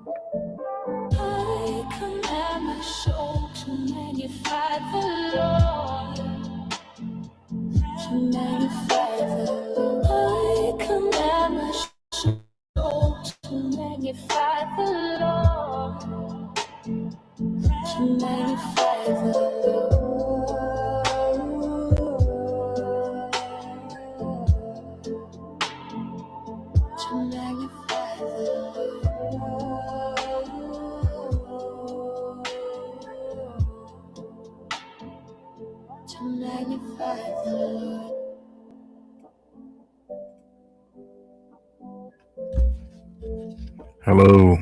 I command my soul to magnify the Lord. To magnify the Lord. I command my soul to magnify the Lord. To magnify the Lord. To magnify the Lord. To magnify the Lord. Hello.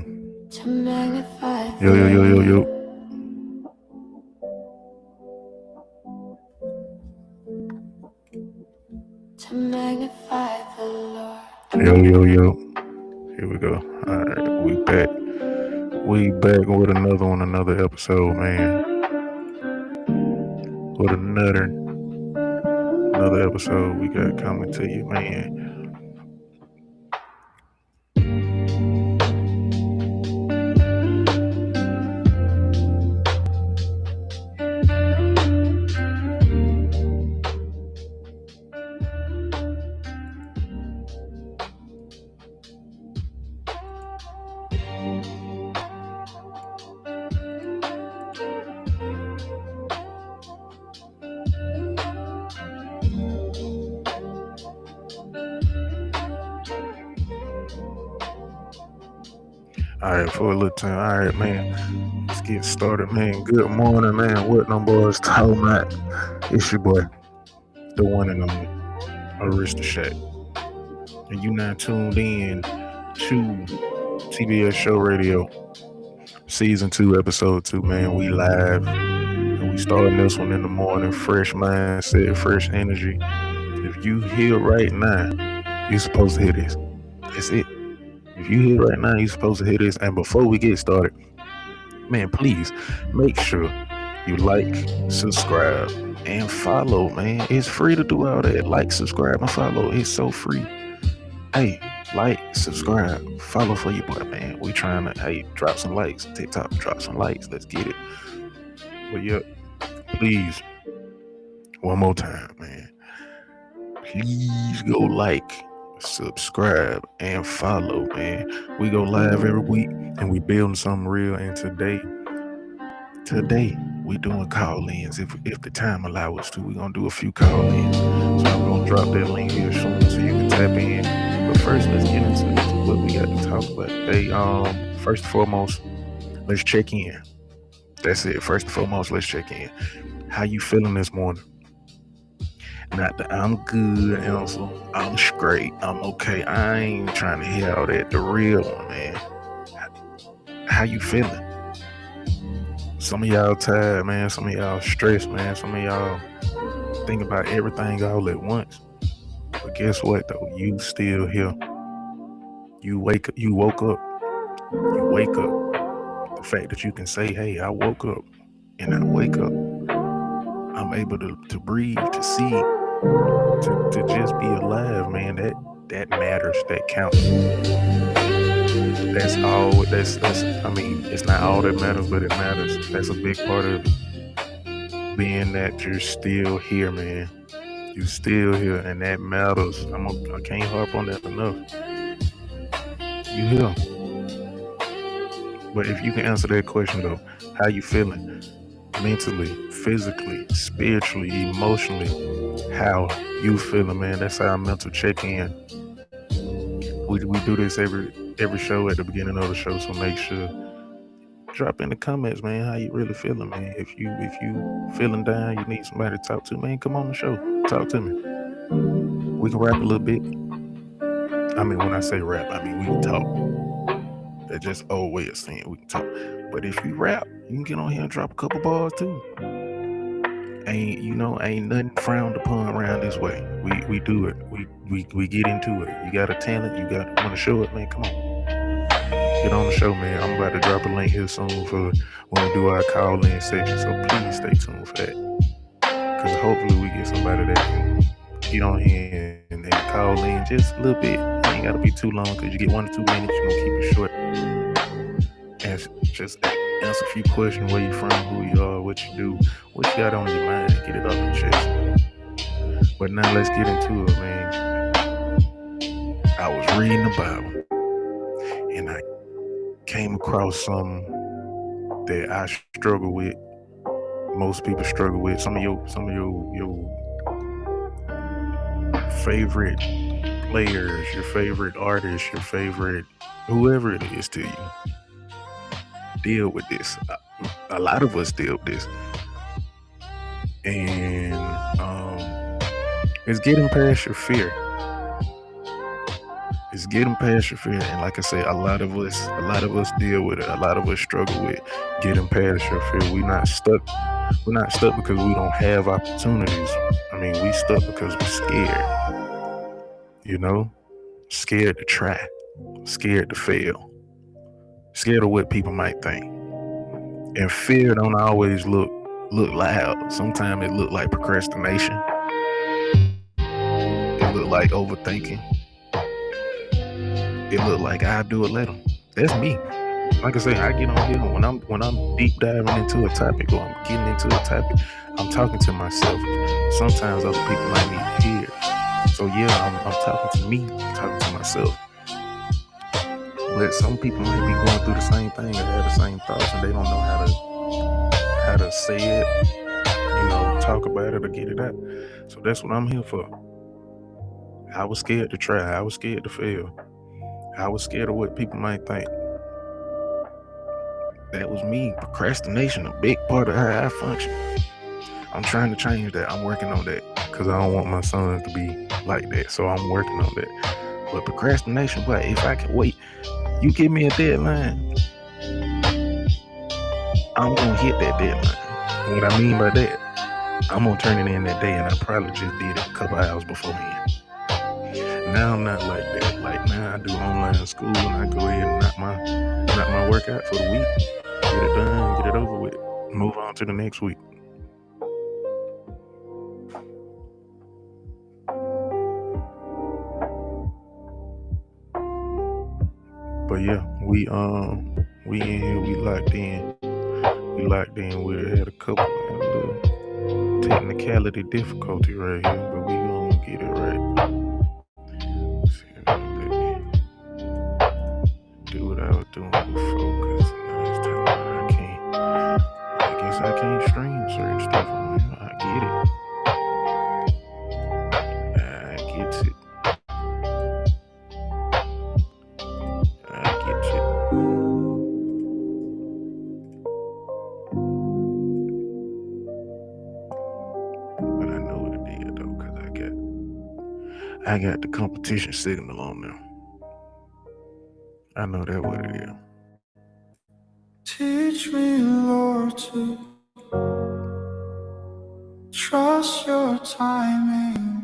To magnify the Yo. To magnify the Lord. Yo. Here we go. Alright, we back. We back with another one, another episode, man. With another episode we got coming to you, man. Alright, for a little time. Alright, man. Let's get started, man. Good morning, man. What them boys talking about? It's your boy, the one and only Arista Shack. And you now tuned in to TBS Show Radio, Season 2, Episode 2, man. We live. And we starting this one in the morning. Fresh mindset, fresh energy. If you here right now, you're supposed to hear this. That's it. If you here right now, you're supposed to hear this. And before we get started, man, please make sure you like, subscribe, and follow, man. It's free to do all that. Like, subscribe, and follow. It's so free. Hey, like, subscribe, follow for your boy, man. We trying to, drop some likes. TikTok, drop some likes. Let's get it. But yeah, please, one more time, man. Please go like, subscribe, and follow, man. We go live every week, and we building something real. And today we doing call-ins. If the time allows us to, we gonna do a few call-ins. So I'm gonna drop that link here soon so you can tap in. But first, let's get into what we got to talk about today. First and foremost, let's check in. That's it. First and foremost, let's check in. How you feeling this morning? Not that I'm good answer. I'm straight. I'm okay. I ain't trying to hear all that. The real one, man. How you feeling? Some of y'all tired, man. Some of y'all stressed, man. Some of y'all think about everything all at once. But guess what, though? You still here. You woke up. You wake up. The fact that you can say, hey, I woke up and I wake up. I'm able to breathe, to see, to just be alive, man. That matters. That counts. That's all. I mean, it's not all that matters, but it matters. That's a big part of it. Being that you're still here, man. You still here, and that matters. I can't harp on that enough. You here. But if you can answer that question though, how you feeling? Mentally, physically, spiritually, emotionally, how you feeling, man? That's our mental check-in. We do this every show at the beginning of the show, so make sure drop in the comments, man, how you really feeling, man. If you feeling down, you need somebody to talk to, man, come on the show, talk to me. We can rap a little bit. I mean, when I say rap, I mean we can talk. That's just old way of saying we can talk. But if you rap, you can get on here and drop a couple bars too. Ain't nothing frowned upon around this way. We do it. We get into it. You got a talent, you want to show it, man. Come on, get on the show, man. I'm about to drop a link here soon for when we do our call-in section. So please stay tuned for that. Cause hopefully we get somebody that can get on here and call in just a little bit. It ain't gotta be too long, cause you get 1 to 2 minutes. You gonna keep it short. just answer a few questions: where you from, who you are, what you do, what you got on your mind, get it off your chest. But now let's get into it, man. I was reading the Bible and I came across something that I struggle with. Most people struggle with. Some of your favorite players, your favorite artists, your favorite whoever it is to you deal with this. A lot of us deal with this, and it's getting past your fear. It's getting past your fear, and like I say, a lot of us deal with it. A lot of us struggle with getting past your fear. We're not stuck because we don't have opportunities. I mean, we stuck because we're scared. Scared to try, scared to fail, scared of what people might think. And fear don't always look loud. Sometimes it look like procrastination. It look like overthinking. It look like I do it later. That's me. Like I say, I get on here when I'm deep diving into a topic or I'm getting into a topic, I'm talking to myself. Sometimes other people might need to hear. So yeah, I'm talking to me, I'm talking to myself. But some people might be going through the same thing and have the same thoughts, and they don't know how to say it, talk about it or get it out. So that's what I'm here for. I was scared to try. I was scared to fail. I was scared of what people might think. That was me. Procrastination, a big part of how I function. I'm trying to change that. I'm working on that because I don't want my sons to be like that. So I'm working on that. But procrastination, but if I can wait, you give me a deadline, I'm going to hit that deadline. What I mean by that, I'm going to turn it in that day, and I probably just did it a couple hours beforehand. Now I'm not like that. Like now I do online school and I go ahead and knock my workout for the week. Get it done, get it over with. Move on to the next week. But yeah, we in here, we locked in. We had a couple of little technicality difficulty right here, but we gonna get it right. Do what I was doing before, because now it's time that I guess I can't stream certain stuff on here. I get it. But I know what it is though, because I got the competition signal on there. I know that what it is. Teach me, Lord, to trust your timing.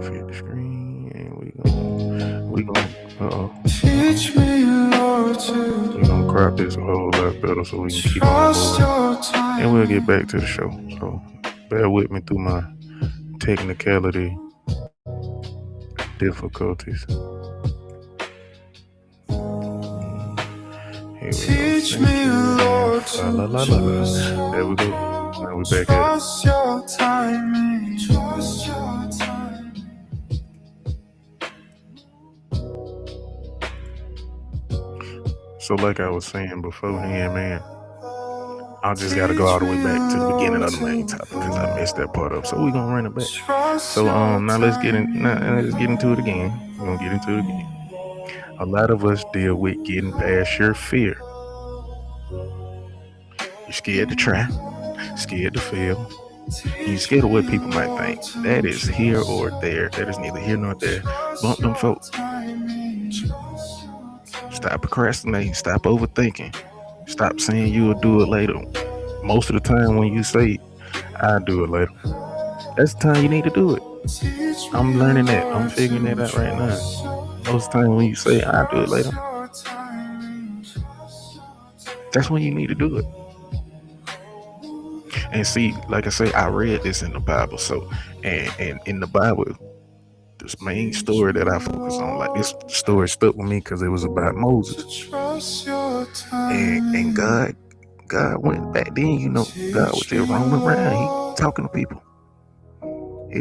Hit the screen and we gonna Teach me, Lord, to we're gonna crop this a whole lot better so we can keep on moving. And we'll get back to the show. So bear with me through my technicality difficulties. Here we teach go. me, Lord, to There we go. Now we're back at it. trust your timing. Trust your timing. So like I was saying beforehand, man, I just got to go all the way back to the beginning of the main topic because I messed that part up. So we're going to run it back. So now let's get into it again. We're going to get into it again. A lot of us deal with getting past your fear. You're scared to try, scared to fail. You're scared of what people might think. That is here or there. That is neither here nor there. Bump them folks. Stop procrastinating. Stop overthinking. Stop saying you'll do it later. Most of the time when you say, I'll do it later, that's the time you need to do it. I'm learning that. I'm figuring that out right now. Most of the time when you say, I'll do it later, that's when you need to do it. And see, like I say, I read this in the Bible. So, and in the Bible, this main story that I focus on. Like, this story stuck with me because it was about Moses. Trust your And God went back then, you know, God was just roaming around, he talking to people. They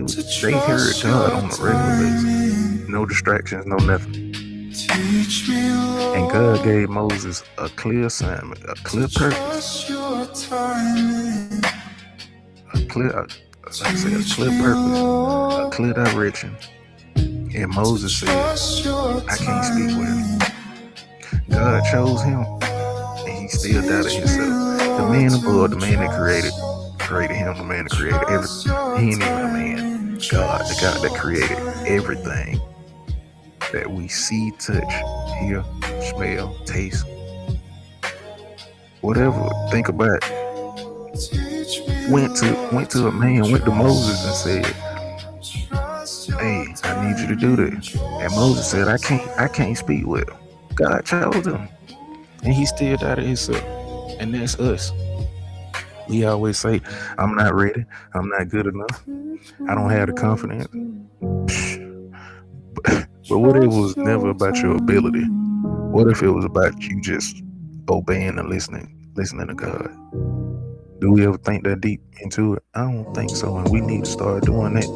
heard God on a regular basis. No distractions, no nothing. Teach me, Lord. And God gave Moses a clear assignment, a clear purpose, Trust your timing. a clear purpose, a clear direction. And Moses said, I can't speak with him. God chose him, and he still doubted himself. The man above, the man that created him, the man that created everything. He ain't even a man. God, the God that created everything that we see, touch, hear, smell, taste, whatever. Think about it. Went to a man, went to Moses and said, hey, I need you to do this. And Moses said, I can't speak with him. God chose him, and he still doubted himself. And that's us. We always say, I'm not ready, I'm not good enough, I don't have the confidence. But what if it was never about your ability? What if it was about you just obeying and listening to God? Do we ever think that deep into it? I don't think so, and we need to start doing that.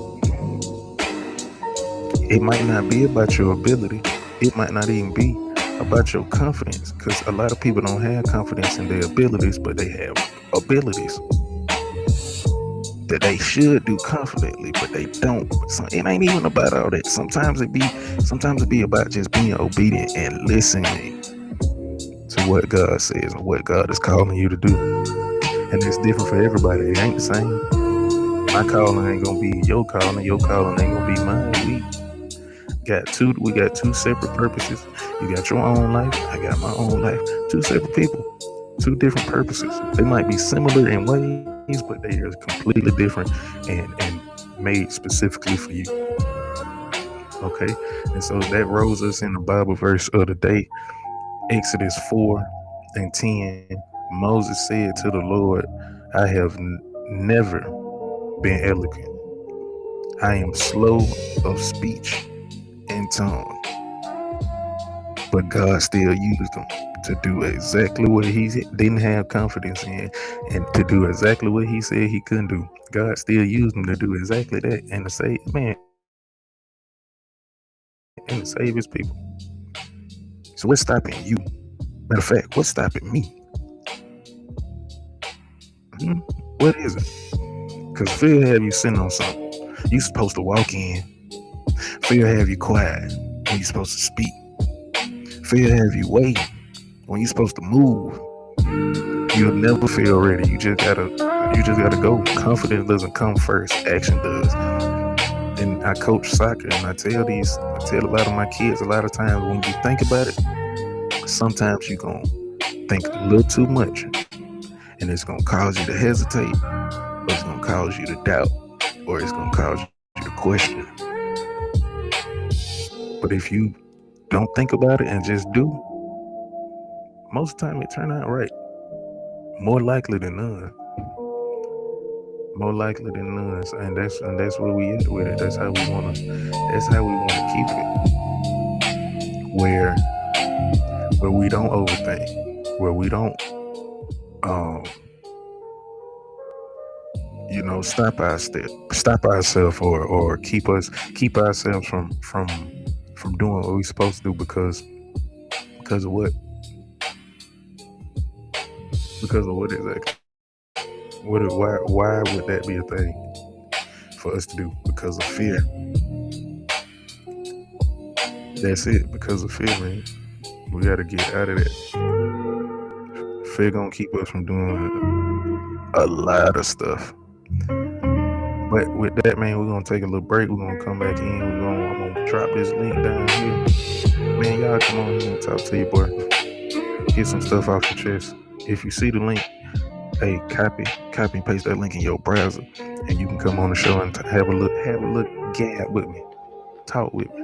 It might not be about your ability. It might not even be about your confidence, because a lot of people don't have confidence in their abilities, but they have abilities that they should do confidently, but they don't. So it ain't even about all that. Sometimes it be about just being obedient and listening to what God says and what God is calling you to do. And it's different for everybody. It ain't the same. My calling ain't gonna be your calling. Your calling ain't gonna be mine. We got two separate purposes. You got your own life, I got my own life. Two separate people, two different purposes. They might be similar in ways, but they are completely different and made specifically for you. Okay, and so that rose us in the Bible verse of the day, Exodus 4:10. Moses said to the Lord, I have never been eloquent. I am slow of speech and tongue. But God still used him to do exactly what he didn't have confidence in, and to do exactly what he said he couldn't do. God still used him to do exactly that, and to save and to save his people. So what's stopping you? Matter of fact, what's stopping me? What is it? Because fear have you sitting on something. You supposed to walk in. Fear have you quiet when you supposed to speak. Fear have you waiting when you supposed to move. You'll never feel ready. You just gotta go. Confidence doesn't come first. Action does. And I coach soccer, and I tell a lot of my kids a lot of times, when you think about it, sometimes you're gonna think a little too much, and it's gonna cause you to hesitate, or it's gonna cause you to doubt, or it's gonna cause you to question. But if you don't think about it and just do, most of the time it turn out right. More likely than none. And that's where we at with it. That's how we wanna keep it. Where we don't overthink. Where we don't stop ourselves or keep ourselves from doing what we're supposed to do because of what? Because of what exactly? Why would that be a thing for us to do? Because of fear. That's it. Because of fear, man. We gotta get out of that. Fear gonna keep us from doing a lot of stuff. But with that, man, we're gonna take a little break. We're gonna come back in. I'm gonna drop this link down here. Man, y'all come on here and talk to your boy. Get some stuff off your chest. If you see the link, hey, copy and paste that link in your browser, and you can come on the show and have a look gab with me, talk with me.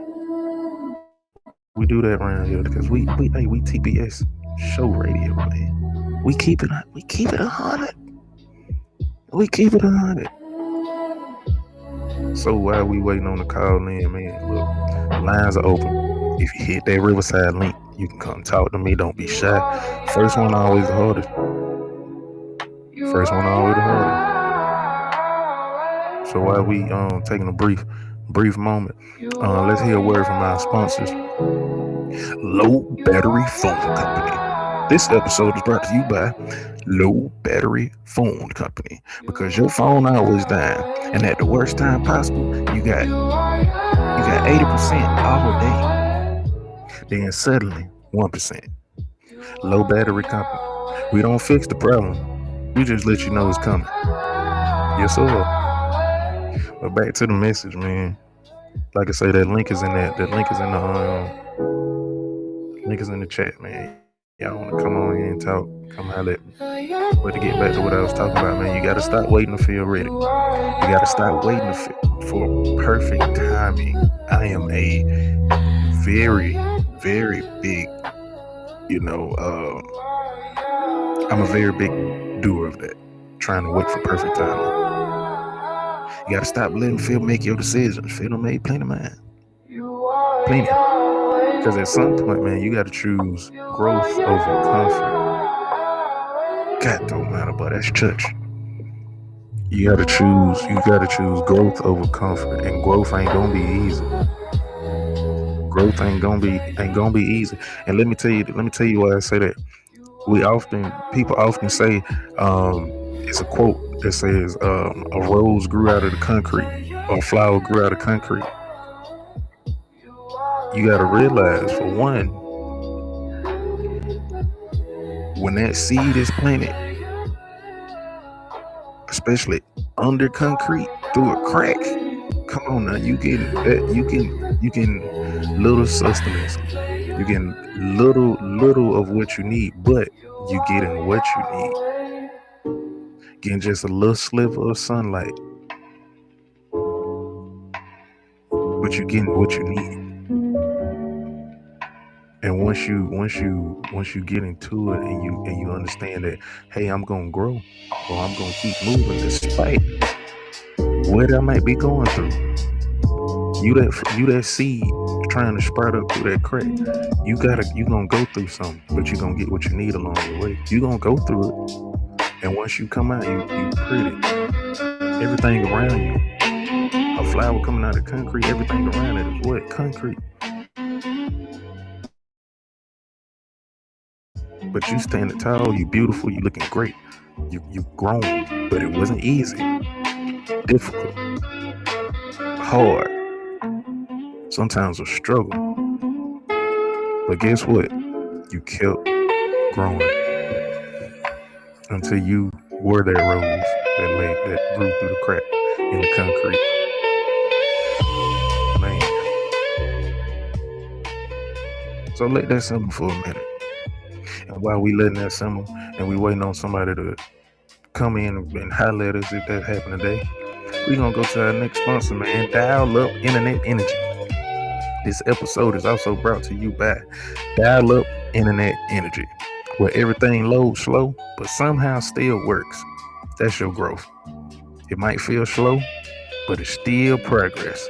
We do that around here because we TBS show radio, man. We keep it 100. We keep it 100. So while we waiting on the call in, man, look, the lines are open. If you hit that Riverside link, you can come talk to me. Don't be shy. First one always the hardest. First one always the hardest. So while we taking a brief moment, let's hear a word from our sponsors, Low Battery Phone Company. This episode is brought to you by Low Battery Phone Company, because your phone always dying, and at the worst time possible, you got 80% all day. Then suddenly 1%. Low Battery Company. We don't fix the problem. We just let you know it's coming. Yes, sir. But back to the message, man. Like I say, that link is in that. That link is in the chat, man. Y'all want to come on in and talk? Come holler at me. But to get back to what I was talking about, man, you gotta stop waiting to feel ready. You gotta stop waiting for perfect timing. I am a very, very big, I'm a very big doer of that. Trying to wait for perfect timing. You gotta stop letting Phil make your decisions. Phil done made plenty of mine. Plenty. Because at some point, man, you gotta choose growth over comfort. God don't matter, but that's church. You gotta choose growth over comfort, and growth ain't gonna be easy. Growth ain't gonna be easy. And let me tell you why I say that. People often say, it's a quote that says, a rose grew out of the concrete, or a flower grew out of concrete. You gotta realize, for one, when that seed is planted, especially under concrete, through a crack, come on now, you getting little sustenance. You getting little of what you need, but you getting what you need. Getting just a little sliver of sunlight, but you getting what you need. And once you get into it, and you understand that, hey, I'm gonna grow, or I'm gonna keep moving despite what I might be going through. You that seed trying to sprout up through that crack. You gonna go through something, but you gonna get what you need along the way. You gonna go through it, and once you come out, you pretty. Everything around you, a flower coming out of concrete, everything around it is what? Concrete. But you standing tall, you beautiful, you looking great. You grown, but it wasn't easy. Difficult. Hard. Sometimes a struggle. But guess what? You kept growing until you were that rose that grew through the crack in the concrete. Man. So let that simmer for a minute. And while we letting that simmer, and we waiting on somebody to come in and holler at us if that happened today, we gonna go to our next sponsor, man. Dial Up Internet Energy. This episode is also brought to you by Dial Up Internet Energy, where everything loads slow, but somehow still works. That's your growth. It might feel slow, but it's still progress.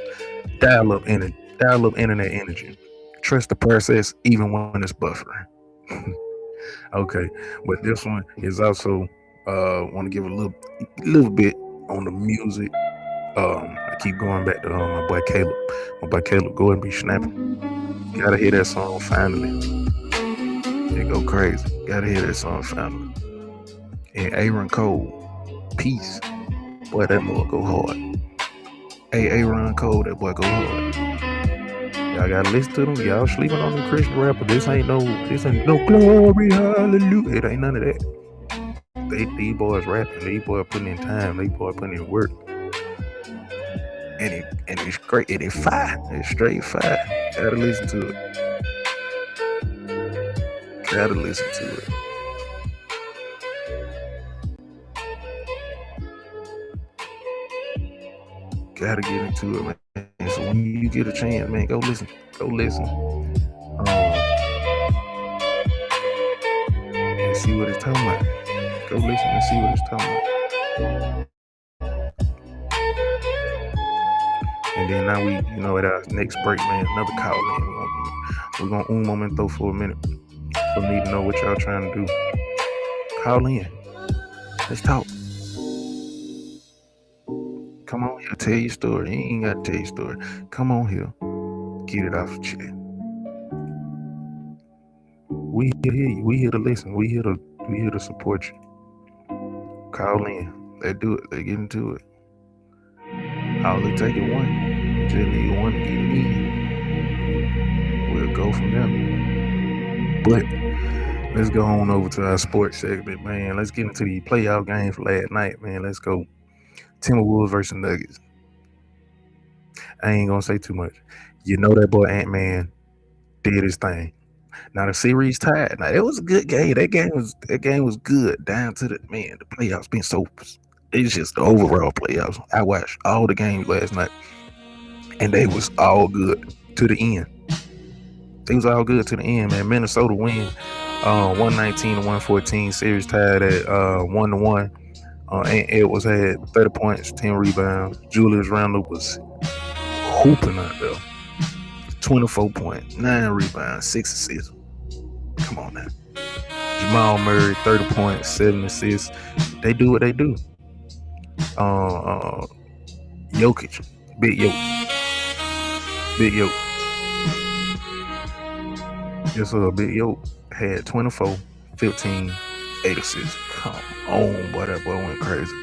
Dial Up Internet Energy. Trust the process even when it's buffering. Okay, but this one is also want to give a little bit on the music. I keep going back to my boy Caleb. My boy Caleb, go and be snapping. Gotta hear that song finally. It go crazy. Gotta hear that song finally. And Aaron Cole, Peace. Boy, that boy go hard. Hey, Aaron Cole, that boy go hard. Y'all gotta listen to them. Y'all sleeping on them Christian rapper. This ain't no glory, hallelujah. It ain't none of that. These boys rapping. These boys putting in time. These boys putting in work. And it's great. And it's fire. It's straight fire. Gotta listen to it. Gotta listen to it. Gotta get into it, man. So when you get a chance, man, go listen. And see what it's talking about. Go listen and see what it's talking about. And then now we, at our next break, man, another call in. We're gonna un momento for a minute. For me to know what y'all trying to do. Call in. Let's talk. Come on here, tell your story. You ain't gotta tell your story. Come on here. Get it off your chest. We here to hear you. We here to listen. We here to support you. Call in. Let's do it. Let's get into it. All it take is one. You just need one to get it in. We'll go from there. But let's go on over to our sports segment, man. Let's get into the playoff games last night, man. Let's go. Timberwolves versus Nuggets. I ain't gonna say too much. You know that boy Ant-Man did his thing. Now the series tied. Now it was a good game. That game was good down to the playoffs being so. It's just the overall playoffs. I watched all the games last night, and they was all good to the end. They was all good to the end, man. Minnesota win 119-114. Series tied at 1-1. Ant Edwards had 30 points, 10 rebounds. Julius Randle was hooping out there. 24 points, 9 rebounds, 6 assists. Come on now. Jamal Murray, 30 points, 7 assists. They do what they do. Jokic, Big Yoke. Yes, Big Yoke had 24, 15, 8 assists. Come on, boy, that boy went crazy.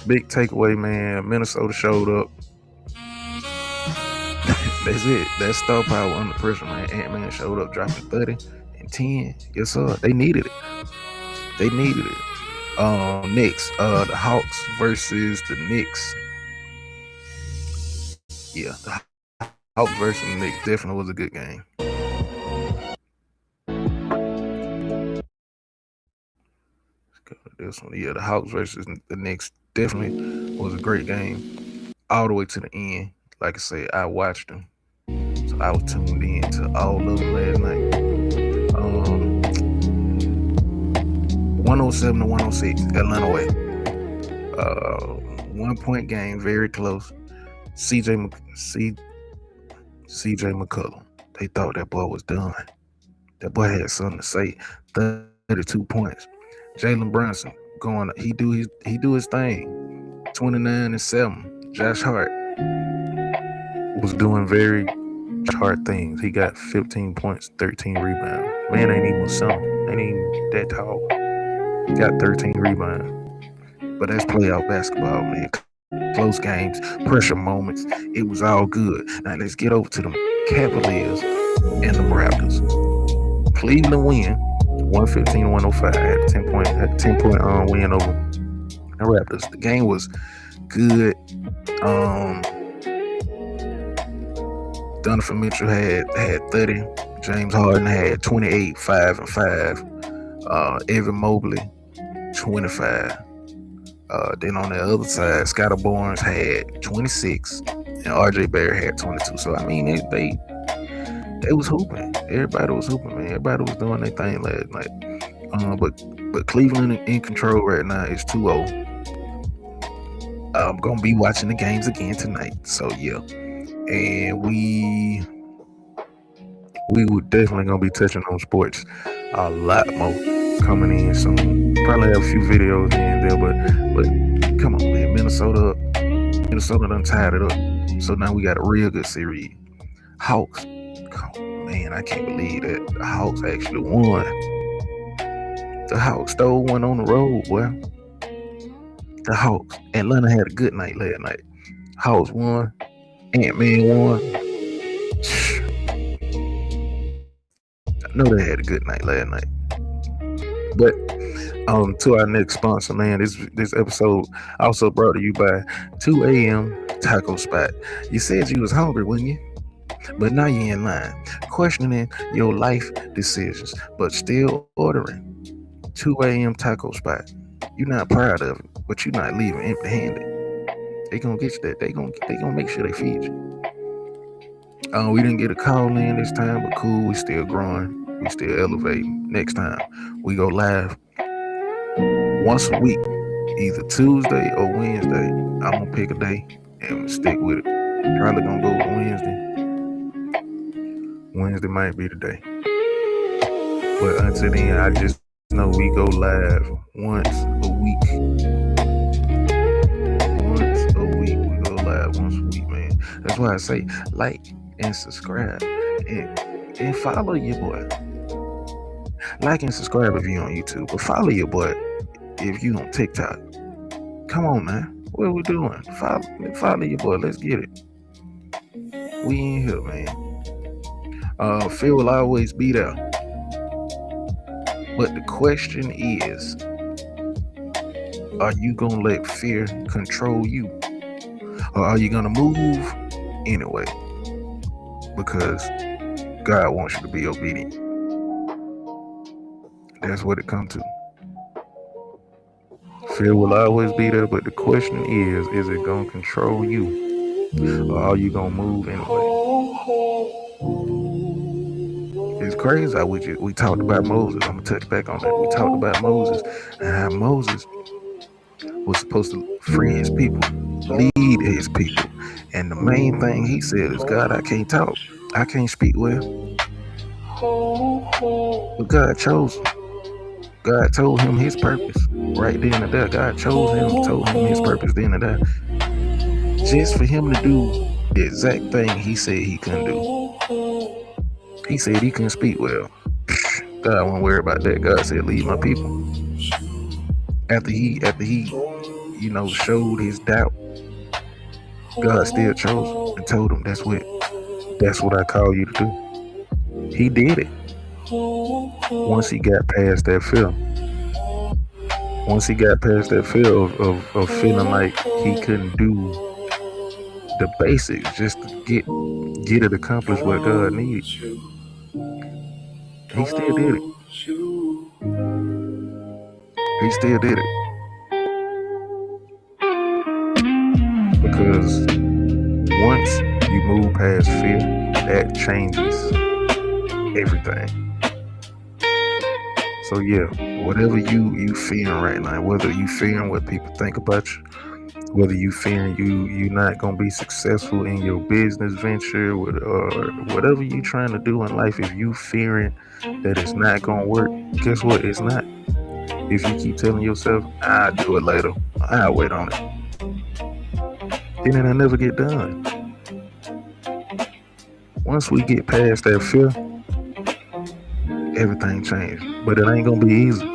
Big takeaway, man. Minnesota showed up. That's it. That's star power under pressure, man. Ant-Man showed up, dropping 30 and 10. Yes, sir. They needed it. Knicks. The Hawks versus the Knicks. Yeah, the Hawks versus the Knicks definitely was a good game. Let's go to this one. Yeah, the Hawks versus the Knicks definitely was a great game. All the way to the end. Like I said, I watched them. So I was tuned in to all of them last night. 107-106, Atlanta way. 1 point game, very close. CJ McCollum. They thought that boy was done. That boy had something to say. 32 points. Jalen Brunson he do his thing. 29-7. Josh Hart was doing very hard things. He got 15 points, 13 rebounds. Man ain't even something. Ain't even that tall. Got 13 rebounds. But that's playoff basketball, man. Close games, pressure moments. It was all good. Now let's get over to the Cavaliers and the Raptors. Cleveland win 115-105. Had a 10 point win over the Raptors. The game was good. Donovan Mitchell had 30. James Harden had 28, 5 and 5. Evan Mobley 25. Then on the other side, Scottie Barnes had 26 and RJ Barrett had 22. So I mean, they was hooping. Everybody was hooping, man. Everybody was doing their thing last night. But Cleveland in control right now is 2-0. I'm gonna be watching the games again tonight. So yeah, and we were definitely gonna be touching on sports a lot more coming in soon. Probably have a few videos here and there, but come on, man. Minnesota done tied it up. So now we got a real good series. Hawks. Oh, man, I can't believe that the Hawks actually won. The Hawks stole one on the road, boy. The Hawks. Atlanta had a good night last night. Hawks won. Ant-Man won. I know they had a good night last night. But to our next sponsor, man, this episode also brought to you by 2 a.m. Taco Spot. You said you was hungry, wasn't you? But now you're in line, questioning your life decisions, but still ordering 2 a.m. Taco Spot. You're not proud of it, but you're not leaving empty-handed. They gonna get you that. They gonna make sure they feed you. We didn't get a call in this time, but cool. We still growing. We still elevating. Next time we go live once a week, either Tuesday or Wednesday. I'm gonna pick a day and stick with it. Probably gonna go with Wednesday. Wednesday might be the day. But until then, I just know we go live once a week. Once a week. We go live once a week, man. That's why I say like and subscribe. And follow your boy. Like and subscribe if you're on YouTube. But follow your boy if you on TikTok. Come on, man. What are we doing? Follow your boy. Let's get it. We in here, man. Fear will always be there. But the question is, are you going to let fear control you? Or are you going to move anyway? Because God wants you to be obedient. That's what it comes to. Fear will always be there, but the question is it going to control you? Or are you going to move anyway? It's crazy how we talked about Moses. I'm going to touch back on that. We talked about Moses and how Moses was supposed to free his people, lead his people. And the main thing he said is, God, I can't talk. I can't speak well. But God chose him. God told him his purpose right then and there. God chose him, told him his purpose then and there. Just for him to do the exact thing he said he couldn't do. He said he couldn't speak well. God won't worry about that. God said, lead my people. After he, showed his doubt, God still chose him and told him, that's what I call you to do. He did it. Once he got past that fear. Once he got past that fear of feeling like he couldn't do the basics just to get it accomplished what God needs. He still did it. He still did it. Because once you move past fear, that changes everything. So yeah, whatever you fearing right now, whether you fearing what people think about you, whether you fearing you're not gonna be successful in your business venture, or whatever you trying to do in life, if you fearing that it's not gonna work, guess what? It's not. If you keep telling yourself, I'll do it later, I'll wait on it, then it'll never get done. Once we get past that fear, everything changed. But it ain't gonna be easy.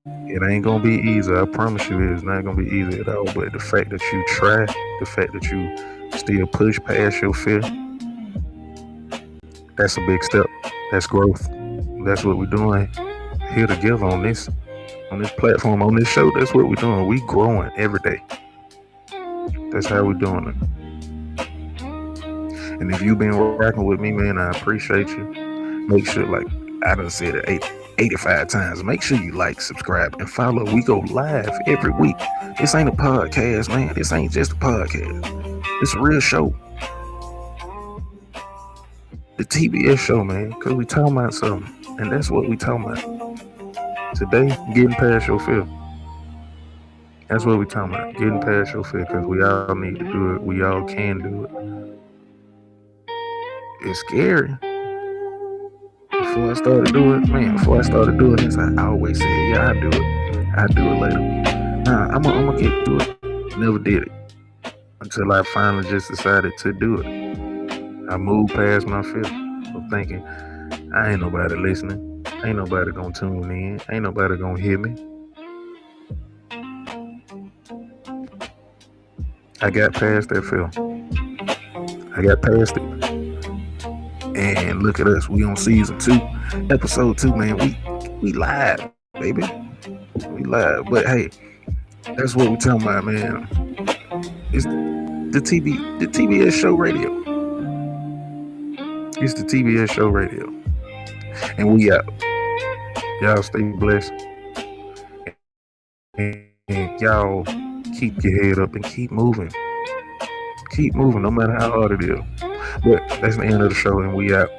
It ain't gonna be easy. I promise you, it's not gonna be easy at all. But the fact that you try, the fact that you still push past your fear, that's a big step. That's growth. That's what we're doing here together on this platform, on this show. That's what we're doing. We growing every day. That's how we're doing it. And if you've been rocking with me, man, I appreciate you. Make sure, like I done said it 85 times, make sure you like, subscribe, and follow. We go live every week. This ain't a podcast, man. This ain't just a podcast. It's a real show. The TBS show, man, because we talking about something. And that's what we talking about. Today, getting past your fear. That's what we talking about. Getting past your fear, because we all need to do it. We all can do it. It's scary. Before I started doing this, I always said, yeah, I'll do it later. Nah, I'm gonna get to it. Never did it. Until I finally just decided to do it. I moved past my fear of thinking, I ain't nobody listening. Ain't nobody gonna tune in. Ain't nobody gonna hear me. I got past that fear. I got past it. And look at us, we on season 2, episode 2, man. We live, baby. We live. But hey, that's what we talking about, man. It's the TBS show radio. It's the TBS show radio. And we out. Y'all stay blessed. And y'all keep your head up and keep moving. Keep moving, no matter how hard it is. But that's the end of the show, and we out.